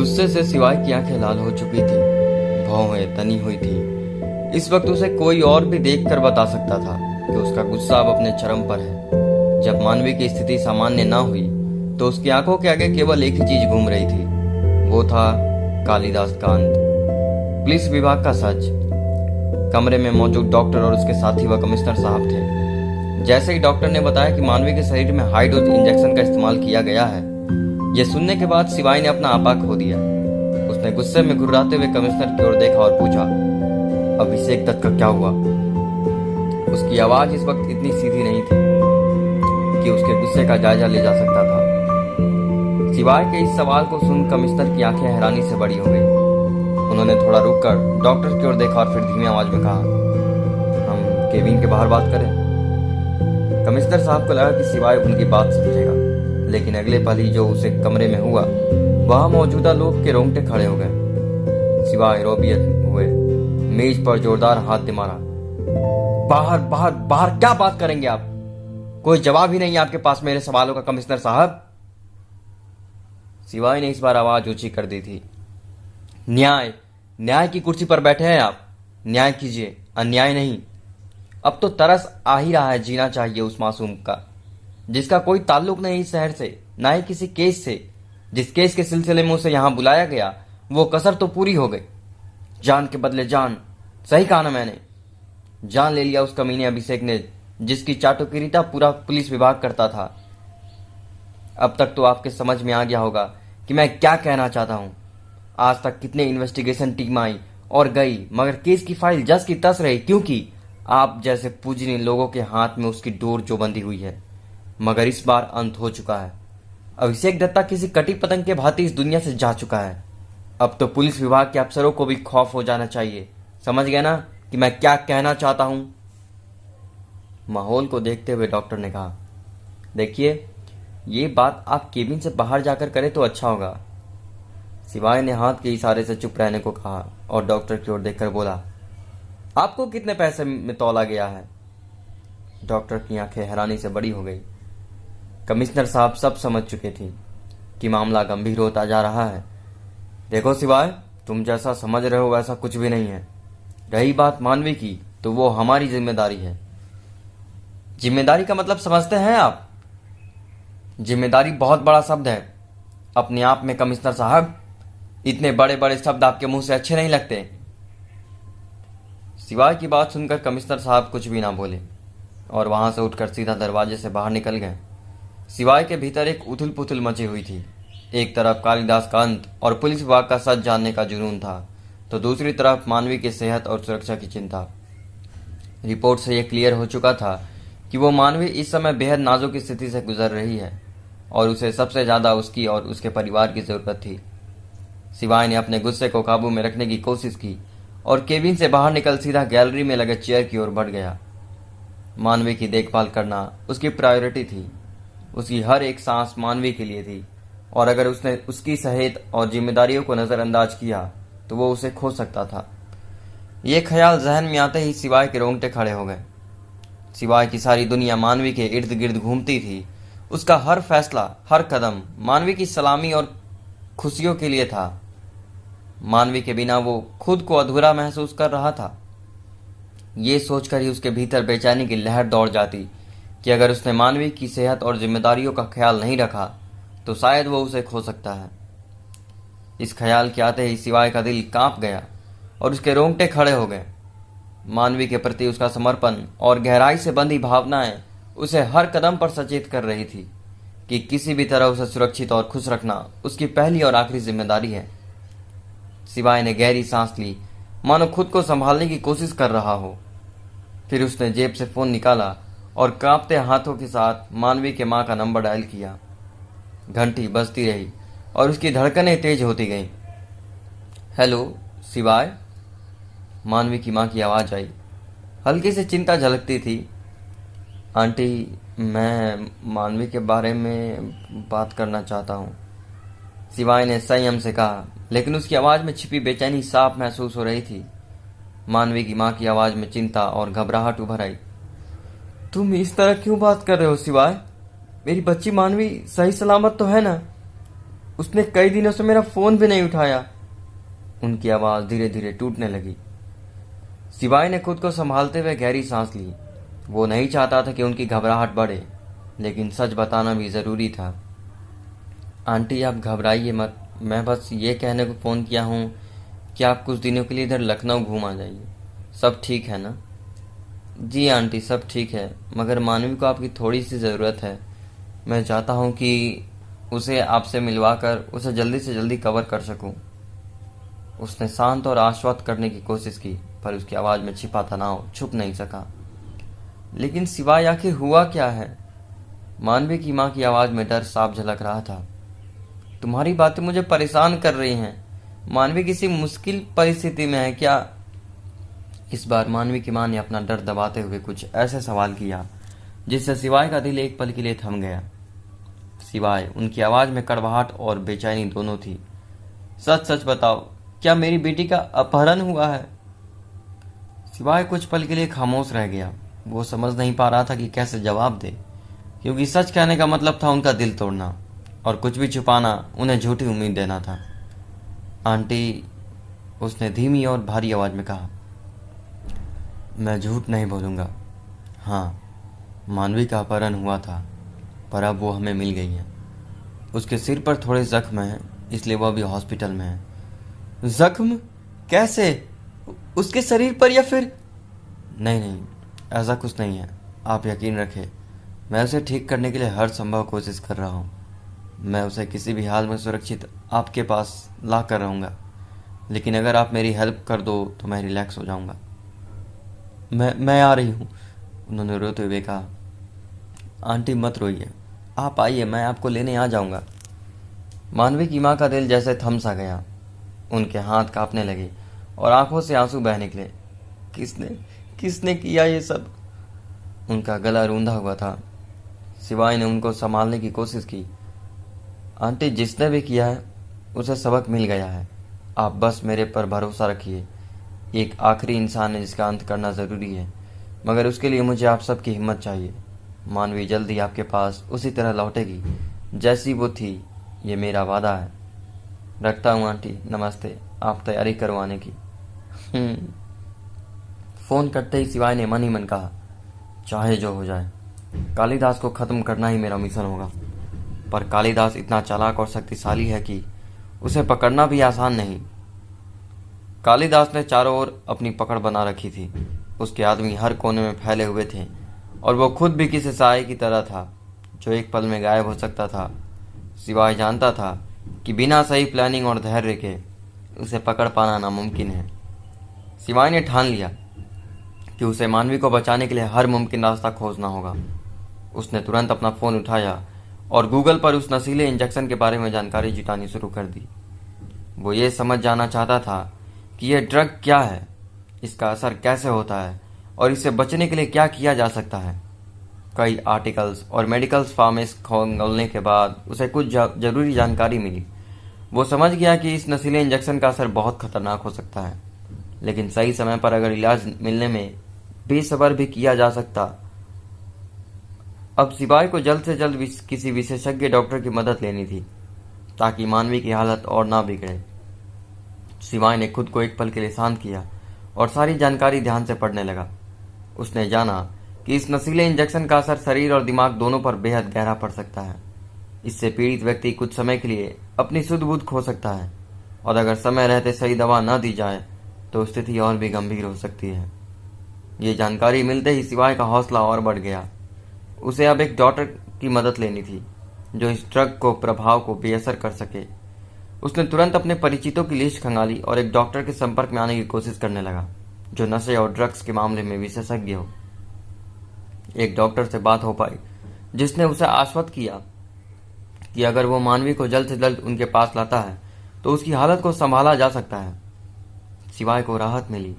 गुस्से से शिवाय की आंखें लाल हो चुकी थी, भौहें तनी हुई थी। इस वक्त उसे कोई और भी देखकर बता सकता था कि उसका गुस्सा अब अपने चरम पर है। जब मानवी की स्थिति सामान्य ना हुई तो उसकी आंखों के आगे केवल एक ही चीज घूम रही थी, वो था कालिदास का अंत। पुलिस विभाग का सच। कमरे में मौजूद डॉक्टर और उसके साथी व कमिश्नर साहब थे। जैसे ही डॉक्टर ने बताया कि मानवी के शरीर में हाई डोज इंजेक्शन का इस्तेमाल किया गया है, यह सुनने के बाद शिवाय ने अपना आपा खो दिया। उसने गुस्से में घुर्राते हुए कमिश्नर की ओर देखा और पूछा, अभिषेक दत्त का क्या हुआ? उसकी आवाज इस वक्त इतनी सीधी नहीं थी कि उसके गुस्से का जायजा ले जा सकता था। शिवाय के इस सवाल को सुन कमिश्नर की आंखें हैरानी से बड़ी हो गई। उन्होंने थोड़ा रुककर डॉक्टर की ओर देखा और फिर धीमी आवाज में कहा, हम केबिन के बाहर बात करें? कमिश्नर साहब को लगा कि शिवाय उनकी बात समझेगा, लेकिन अगले पल ही जो उसे कमरे में हुआ, वहां मौजूदा लोग के रोंगटे खड़े हो गए। शिवाय रोबियत हुए मेज पर जोरदार हाथ दे मारा। बाहर बाहर बाहर क्या बात करेंगे आप? कोई जवाब ही नहीं है आपके पास मेरे सवालों का कमिश्नर साहब। शिवाय ने इस बार आवाज ऊंची कर दी थी। न्याय न्याय की कुर्सी पर बैठे हैं आप, न्याय कीजिए, अन्याय नहीं। अब तो तरस आ ही रहा है, जीना चाहिए उस मासूम का जिसका कोई ताल्लुक नहीं इस शहर से, ना ही किसी केस से। जिस केस के सिलसिले में उसे यहां बुलाया गया, वो कसर तो पूरी हो गई। जान के बदले जान, सही कहा ना मैंने? जान ले लिया उस कमीने अभिषेक ने, जिसकी चाटुकारिता पूरा पुलिस विभाग करता था। अब तक तो आपके समझ में आ गया होगा कि मैं क्या कहना चाहता हूं। आज तक कितने इन्वेस्टिगेशन टीम आई और गई, मगर केस की फाइल जस की तस रही, क्योंकि आप जैसे पूजनीय लोगों के हाथ में उसकी डोर जो बंधी हुई है। मगर इस बार अंत हो चुका है। अभिषेक दत्ता किसी कटी पतंग के भांति इस दुनिया से जा चुका है। अब तो पुलिस विभाग के अफसरों को भी खौफ हो जाना चाहिए। समझ गए ना कि मैं क्या कहना चाहता हूं? माहौल को देखते हुए डॉक्टर ने कहा, देखिए, ये बात आप केबिन से बाहर जाकर करें तो अच्छा होगा। शिवाय ने हाथ के इशारे से चुप रहने को कहा और डॉक्टर की ओर देखकर बोला, आपको कितने पैसे में तौला गया है? डॉक्टर की आंखें हैरानी से बड़ी हो गई। कमिश्नर साहब सब समझ चुके थे कि मामला गंभीर होता जा रहा है। देखो शिवाय, तुम जैसा समझ रहे हो वैसा कुछ भी नहीं है। रही बात मानवी की, तो वो हमारी जिम्मेदारी है। जिम्मेदारी का मतलब समझते हैं आप? जिम्मेदारी बहुत बड़ा शब्द है अपने आप में कमिश्नर साहब। इतने बड़े बड़े शब्द आपके मुंह से अच्छे नहीं लगते। शिवाय की बात सुनकर कमिश्नर साहब कुछ भी ना बोले और वहां से उठकर सीधा दरवाजे से बाहर निकल गए। शिवाय के भीतर एक उथल पुथल मची हुई थी। एक तरफ कालिदास का अंत और पुलिस विभाग का सच जानने का जुनून था, तो दूसरी तरफ मानवी की सेहत और सुरक्षा की चिंता। रिपोर्ट से यह क्लियर हो चुका था कि वो मानवी इस समय बेहद नाजुक स्थिति से गुजर रही है और उसे सबसे ज्यादा उसकी और उसके परिवार की जरूरत थी। शिवाय ने अपने गुस्से को काबू में रखने की कोशिश की और केबिन से बाहर निकल सीधा गैलरी में लगे चेयर की ओर बढ़ गया। मानवी की देखभाल करना उसकी प्रायोरिटी थी। उसकी हर एक सांस मानवी के लिए थी और अगर उसने उसकी सेहत और जिम्मेदारियों को नजरअंदाज किया तो वो उसे खो सकता था। ये ख्याल जहन में आते ही शिवाय के रोंगटे खड़े हो गए। शिवाय की सारी दुनिया मानवी के इर्द गिर्द घूमती थी। उसका हर फैसला, हर कदम मानवी की सलामी और खुशियों के लिए था। मानवी के बिना वो खुद को अधूरा महसूस कर रहा था। ये सोचकर ही उसके भीतर बेचैनी की लहर दौड़ जाती कि अगर उसने मानवी की सेहत और जिम्मेदारियों का ख्याल नहीं रखा तो शायद वो उसे खो सकता है। इस ख्याल के आते ही शिवाय का दिल कांप गया और उसके रोंगटे खड़े हो गए। मानवी के प्रति उसका समर्पण और गहराई से बंधी भावनाएं उसे हर कदम पर सचेत कर रही थी कि किसी भी तरह उसे सुरक्षित और खुश रखना उसकी पहली और आखिरी जिम्मेदारी है। शिवाय ने गहरी सांस ली, मानो खुद को संभालने की कोशिश कर रहा हो। फिर उसने जेब से फोन निकाला और कांपते हाथों के साथ मानवी के मां का नंबर डायल किया। घंटी बजती रही और उसकी धड़कनें तेज होती गईं। हेलो शिवाय, मानवी की मां की आवाज आई। हल्की सी चिंता झलकती थी। आंटी, मैं मानवी के बारे में बात करना चाहता हूँ, शिवाय ने संयम से कहा, लेकिन उसकी आवाज में छिपी बेचैनी साफ महसूस हो रही थी। मानवी की मां की आवाज में चिंता और घबराहट उभर आई। तुम इस तरह क्यों बात कर रहे हो शिवाय? मेरी बच्ची मानवी सही सलामत तो है ना? उसने कई दिनों से मेरा फोन भी नहीं उठाया। उनकी आवाज धीरे धीरे टूटने लगी। शिवाय ने खुद को संभालते हुए गहरी सांस ली। वो नहीं चाहता था कि उनकी घबराहट बढ़े, लेकिन सच बताना भी जरूरी था। आंटी, आप घबराइए मत। मैं बस ये कहने को फ़ोन किया हूँ कि आप कुछ दिनों के लिए इधर लखनऊ घूम आ जाइए। सब ठीक है ना? जी आंटी, सब ठीक है, मगर मानवी को आपकी थोड़ी सी ज़रूरत है। मैं चाहता हूँ कि उसे आपसे मिलवा कर उसे जल्दी से जल्दी कवर कर सकूँ। उसने शांत और आश्वस्त करने की कोशिश की, पर उसकी आवाज़ में छिपा तनाव छुप नहीं सका। लेकिन सिवाय आखिर हुआ क्या है? मानवी की माँ की आवाज़ में डर साफ झलक रहा था। तुम्हारी बातें मुझे परेशान कर रही हैं। मानवी किसी मुश्किल परिस्थिति में है क्या? इस बार मानवी की मां ने अपना डर दबाते हुए कुछ ऐसे सवाल किया जिससे सिवाय का दिल एक पल के लिए थम गया। सिवाय, उनकी आवाज में कड़वाहट और बेचैनी दोनों थी। सच सच बताओ, क्या मेरी बेटी का अपहरण हुआ है? सिवाय कुछ पल के लिए खामोश रह गया। वो समझ नहीं पा रहा था कि कैसे जवाब दे, क्योंकि सच कहने का मतलब था उनका दिल तोड़ना, और कुछ भी छुपाना उन्हें झूठी उम्मीद देना था। आंटी, उसने धीमी और भारी आवाज में कहा, मैं झूठ नहीं बोलूँगा। हाँ, मानवी का अपहरण हुआ था, पर अब वो हमें मिल गई है। उसके सिर पर थोड़े जख्म हैं, इसलिए वो अभी हॉस्पिटल में है। जख्म? कैसे? उसके शरीर पर या फिर? नहीं नहीं, ऐसा कुछ नहीं है, आप यकीन रखें। मैं उसे ठीक करने के लिए हर संभव कोशिश कर रहा हूँ। मैं उसे किसी भी हाल में सुरक्षित आपके पास ला कर रहूँगा, लेकिन अगर आप मेरी हेल्प कर दो तो मैं रिलैक्स हो जाऊँगा। मैं आ रही हूँ, उन्होंने रोते हुए कहा। आंटी मत रोइए, आप आइए, मैं आपको लेने आ जाऊँगा। मानवी की माँ का दिल जैसे थम सा गया। उनके हाथ कांपने लगे और आंखों से आंसू बह निकले। किसने किसने किया ये सब? उनका गला रूंधा हुआ था। सिवाय ने उनको संभालने की कोशिश की। आंटी, जिसने भी किया है उसे सबक मिल गया है। आप बस मेरे पर भरोसा रखिए। एक आखिरी इंसान है जिसका अंत करना ज़रूरी है, मगर उसके लिए मुझे आप सबकी हिम्मत चाहिए। मानवी जल्दी आपके पास उसी तरह लौटेगी जैसी वो थी, ये मेरा वादा है। रखता हूँ आंटी, नमस्ते। आप तैयारी करवाने की। फ़ोन करते ही सिवाय ने मन ही मन कहा, चाहे जो हो जाए, कालिदास को ख़त्म करना ही मेरा मिशन होगा। पर कालिदास इतना चालाक और शक्तिशाली है कि उसे पकड़ना भी आसान नहीं। कालिदास ने चारों ओर अपनी पकड़ बना रखी थी। उसके आदमी हर कोने में फैले हुए थे, और वो खुद भी किसी साए की तरह था जो एक पल में गायब हो सकता था। सिवाय जानता था कि बिना सही प्लानिंग और धैर्य के उसे पकड़ पाना नामुमकिन है। सिवाय ने ठान लिया कि उसे मानवी को बचाने के लिए हर मुमकिन रास्ता खोजना होगा। उसने तुरंत अपना फ़ोन उठाया और गूगल पर उस नशीले इंजेक्शन के बारे में जानकारी जुटानी शुरू कर दी। वो ये समझ जाना चाहता था कि यह ड्रग क्या है, इसका असर कैसे होता है, और इससे बचने के लिए क्या किया जा सकता है। कई आर्टिकल्स और मेडिकल फार्मेसी खोलने के बाद उसे कुछ जरूरी जानकारी मिली। वो समझ गया कि इस नशीले इंजेक्शन का असर बहुत खतरनाक हो सकता है, लेकिन सही समय पर अगर इलाज मिलने में बेसब्र भी किया जा सकता। अब सिवाय को जल्द से जल्द किसी विशेषज्ञ डॉक्टर की मदद लेनी थी, ताकि मानवी की हालत और ना बिगड़े। सिवाय ने खुद को एक पल के लिए शांत किया और सारी जानकारी ध्यान से पढ़ने लगा। उसने जाना कि इस नशीले इंजेक्शन का असर शरीर और दिमाग दोनों पर बेहद गहरा पड़ सकता है। इससे पीड़ित व्यक्ति कुछ समय के लिए अपनी सुध बुध खो सकता है, और अगर समय रहते सही दवा न दी जाए तो स्थिति और भी गंभीर हो सकती है। ये जानकारी मिलते ही सिवाय का हौसला और बढ़ गया। उसे अब एक डॉक्टर की मदद लेनी थी जो इस ड्रग को प्रभाव को बेअसर कर सके। उसने तुरंत अपने परिचितों की लिस्ट खंगाली और एक डॉक्टर के संपर्क में आने की कोशिश करने लगा जो नशे और ड्रग्स के मामले में विशेषज्ञ हो। एक डॉक्टर से बात हो पाई जिसने उसे आश्वस्त किया कि अगर वो मानवी को जल्द से जल्द उनके पास लाता है तो उसकी हालत को संभाला जा सकता है। सिवाय को राहत मिली,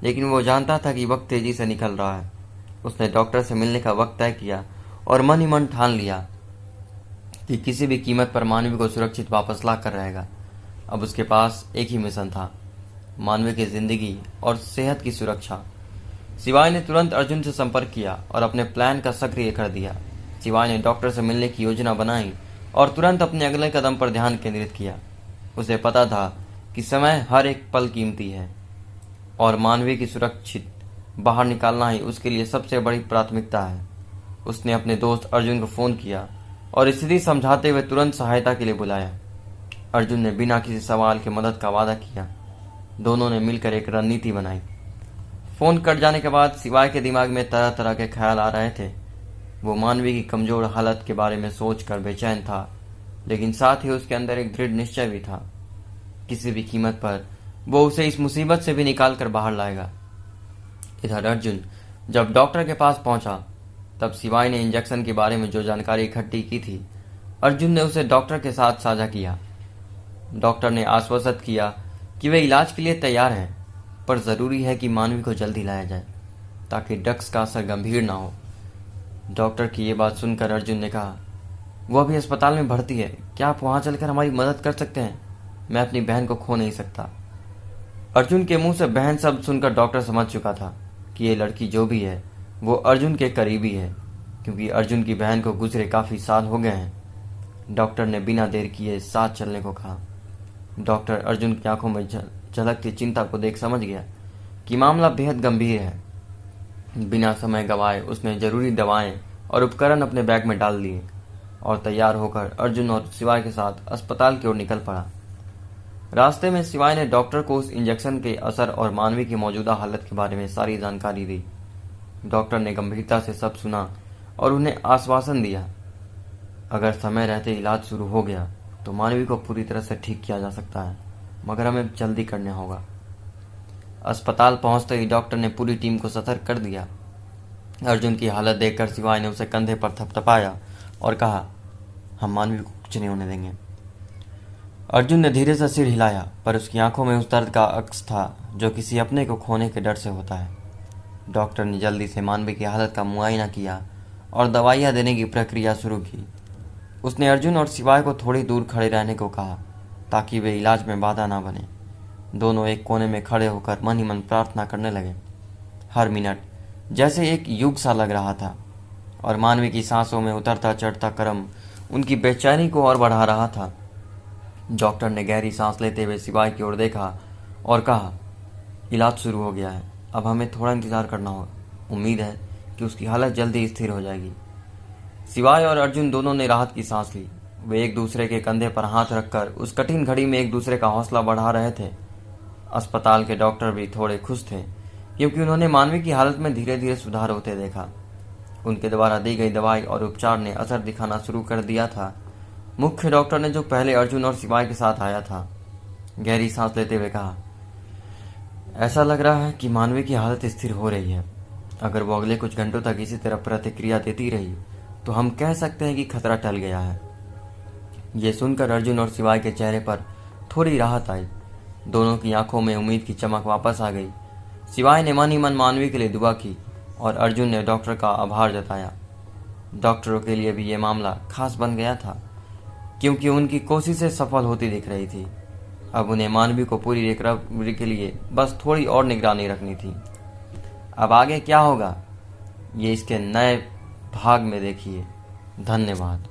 लेकिन वो जानता था कि वक्त तेजी से निकल रहा है। उसने डॉक्टर से मिलने का वक्त तय किया और मन ही मन ठान लिया कि किसी भी कीमत पर मानवी को सुरक्षित वापस ला कर रहेगा। अब उसके पास एक ही मिशन था, मानवी की जिंदगी और सेहत की सुरक्षा। सिवाय ने तुरंत अर्जुन से संपर्क किया और अपने प्लान का सक्रिय कर दिया। सिवाय ने डॉक्टर से मिलने की योजना बनाई और तुरंत अपने अगले कदम पर ध्यान केंद्रित किया। उसे पता था कि समय हर एक पल कीमती है और मानवी की सुरक्षित बाहर निकालना ही उसके लिए सबसे बड़ी प्राथमिकता है। उसने अपने दोस्त अर्जुन को फोन किया और स्थिति समझाते हुए तुरंत सहायता के लिए बुलाया। अर्जुन ने बिना किसी सवाल के मदद का वादा किया। दोनों ने मिलकर एक रणनीति बनाई। फोन कट जाने के बाद सिवाय के दिमाग में तरह तरह के ख्याल आ रहे थे। वो मानवी की कमजोर हालत के बारे में सोचकर बेचैन था, लेकिन साथ ही उसके अंदर एक दृढ़ निश्चय भी था। किसी भी कीमत पर वो उसे इस मुसीबत से भी निकाल कर बाहर लाएगा। इधर अर्जुन जब डॉक्टर के पास पहुंचा, तब सिवाय ने इंजेक्शन के बारे में जो जानकारी इकट्ठी की थी, अर्जुन ने उसे डॉक्टर के साथ साझा किया। डॉक्टर ने आश्वस्त किया कि वे इलाज के लिए तैयार हैं, पर जरूरी है कि मानवी को जल्दी लाया जाए ताकि ड्रग्स का असर गंभीर ना हो। डॉक्टर की ये बात सुनकर अर्जुन ने कहा, वो अभी अस्पताल में भर्ती है, क्या आप वहां चलकर हमारी मदद कर सकते हैं? मैं अपनी बहन को खो नहीं सकता। अर्जुन के मुंह से बहन शब्द सुनकर डॉक्टर समझ चुका था कि ये लड़की जो भी है वो अर्जुन के करीबी है, क्योंकि अर्जुन की बहन को गुजरे काफी साल हो गए हैं। डॉक्टर ने बिना देर किए साथ चलने को कहा। डॉक्टर अर्जुन की आंखों में झलकती चिंता को देख समझ गया कि मामला बेहद गंभीर है। बिना समय गवाए उसने जरूरी दवाएं और उपकरण अपने बैग में डाल दिए और तैयार होकर अर्जुन और शिवाय के साथ अस्पताल की ओर निकल पड़ा। रास्ते में शिवाय ने डॉक्टर को उस इंजेक्शन के असर और मानवी की मौजूदा हालत के बारे में सारी जानकारी दी। डॉक्टर ने गंभीरता से सब सुना और उन्हें आश्वासन दिया, अगर समय रहते इलाज शुरू हो गया तो मानवी को पूरी तरह से ठीक किया जा सकता है, मगर हमें जल्दी करना होगा। अस्पताल पहुंचते ही डॉक्टर ने पूरी टीम को सतर्क कर दिया। अर्जुन की हालत देखकर शिवाय ने उसे कंधे पर थपथपाया और कहा, हम मानवी को कुछ नहीं होने देंगे। अर्जुन ने धीरे से सिर हिलाया, पर उसकी आंखों में उस दर्द का अक्स था जो किसी अपने को खोने के डर से होता है। डॉक्टर ने जल्दी से मानवी की हालत का मुआयना किया और दवाइयां देने की प्रक्रिया शुरू की। उसने अर्जुन और शिवाय को थोड़ी दूर खड़े रहने को कहा ताकि वे इलाज में बाधा ना बने। दोनों एक कोने में खड़े होकर मन ही मन प्रार्थना करने लगे। हर मिनट जैसे एक युग सा लग रहा था और मानवी की सांसों में उतरता चढ़ता क्रम उनकी बेचैनी को और बढ़ा रहा था। डॉक्टर ने गहरी सांस लेते हुए शिवाय की ओर देखा और कहा, इलाज शुरू हो गया है, अब हमें थोड़ा इंतजार करना होगा। उम्मीद है कि उसकी हालत जल्दी स्थिर हो जाएगी। शिवाय और अर्जुन दोनों ने राहत की सांस ली। वे एक दूसरे के कंधे पर हाथ रखकर उस कठिन घड़ी में एक दूसरे का हौसला बढ़ा रहे थे। अस्पताल के डॉक्टर भी थोड़े खुश थे, क्योंकि उन्होंने मानवी की हालत में धीरे धीरे सुधार होते देखा। उनके द्वारा दी गई दवाई और उपचार ने असर दिखाना शुरू कर दिया था। मुख्य डॉक्टर ने, जो पहले अर्जुन और शिवाय के साथ आया था, गहरी सांस लेते हुए कहा, ऐसा लग रहा है कि मानवी की हालत स्थिर हो रही है। अगर वो अगले कुछ घंटों तक इसी तरह प्रतिक्रिया देती रही तो हम कह सकते हैं कि खतरा टल गया है। ये सुनकर अर्जुन और शिवाय के चेहरे पर थोड़ी राहत आई। दोनों की आंखों में उम्मीद की चमक वापस आ गई। शिवाय ने मन ही मन मानवी के लिए दुआ की और अर्जुन ने डॉक्टर का आभार जताया। डॉक्टरों के लिए भी ये मामला खास बन गया था, क्योंकि उनकी कोशिशें सफल होती दिख रही थी। अब उन्हें मानवी को पूरी रिकवरी के लिए बस थोड़ी और निगरानी रखनी थी। अब आगे क्या होगा, ये इसके नए भाग में देखिए। धन्यवाद।